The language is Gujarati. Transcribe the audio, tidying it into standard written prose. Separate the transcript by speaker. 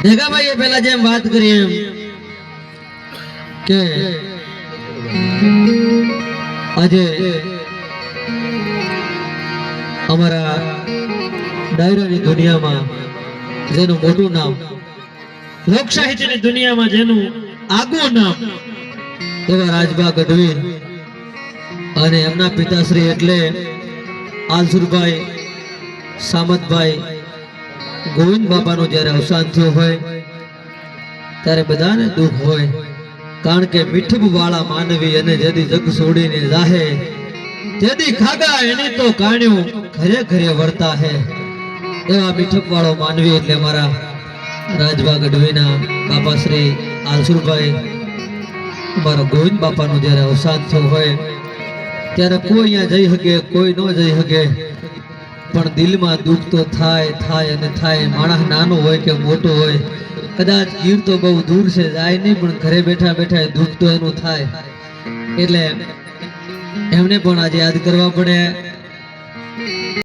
Speaker 1: દેગાભાઈએ પહેલા જેમ વાત કરી એમ કે આજે અમારા ડાયરાની દુનિયામાં જેનું મોટું નામ, લોક સાહિત્યની દુનિયામાં જેનું આગવું નામ એવા રાજબા ગઢવી અને એમના પિતાશ્રી એટલે આલસુરભાઈ સામતભાઈ ગોવિંદ બાપાનું જ્યારે અવસાન થયું હોય ત્યારે બધાને દુઃખ હોય, કારણ કે મીઠપ વાળા માનવી અને જેદી જગ છોડીને જાહે જેદી ખાગા એની તો કાણ્યું ઘરે ઘરે વર્તા હે એવા મીઠપ વાળો માનવી એટલે મારા રાજબા ગઢવીના બાપાશ્રી આલસુરભાઈ મારા ગોવિંદ બાપાનું જ્યારે અવસાન થયું હોય ત્યારે કોઈ અહીંયા જઈ શકે, કોઈ ન જઈ શકે, પણ દિલમાં દુઃખ તો થાય અને થાય. માણસ નાનો હોય કે મોટો હોય, કદાચ ગીર તો બહુ દૂર છે, જાય નહીં, પણ ઘરે બેઠા બેઠા દુઃખ તો એનું થાય. એટલે એમને પણ આજે યાદ કરવા પડે.